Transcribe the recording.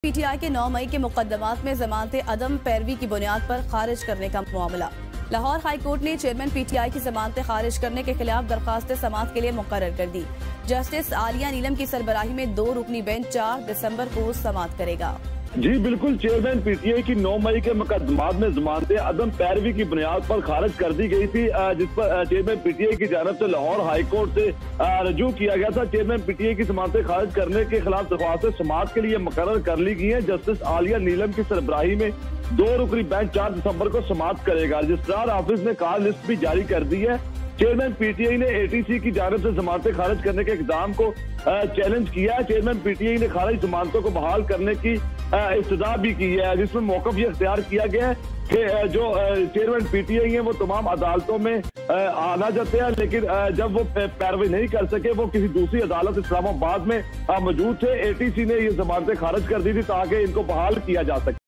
PTI के 9 मई के मुकदमात में जमानत अदम पैरवी की बुनियाद पर खारिज करने का मामला। लाहौर हाई कोर्ट ने चेयरमैन पीटीआई की जमानत खारिज करने के खिलाफ दरखास्त समाअत के लिए मुकर्रर कर दी। जस्टिस आलिया नीलम की सरबराही में 2 रुकनी बेंच 4 दिसंबर को समाअत करेगा। जी बिल्कुल, चेयरमैन पीटीआई की 9 मई के मुकदमात में जमानत अदम पैरवी की बुनियाद पर खारिज कर दी गई थी, जिस पर चेयरमैन पीटीआई की जानब से लाहौर हाई कोर्ट से रजू किया गया था। चेयरमैन पीटीआई की जमानत खारिज करने के खिलाफ दरख्वास्त समाअत के लिए मुकर्रर कर ली गई है। जस्टिस आलिया नीलम की सरबराही में 2 रुकनी बेंच 4 दिसंबर को समाअत करेगा। रजिस्ट्रार ऑफिस ने कॉल लिस्ट भी जारी कर दी है। चेयरमैन पीटीआई ने एटीसी की जानब से जमानत खारिज करने के इक़दाम को चैलेंज किया है। चेयरमैन पीटीआई ने खारिज जमानतों को बहाल करने की इब्तिदा भी की है, जिसमें मौक़िफ़ ये इख्तियार किया गया है कि जो चेयरमैन पीटीआई है वो तमाम अदालतों में आना चाहते हैं, लेकिन जब वो पैरवी नहीं कर सके, वो किसी दूसरी अदालत इस्लामाबाद में मौजूद थे। एटीसी ने ये जमानतें खारिज कर दी थी ताकि इनको बहाल किया जा सके।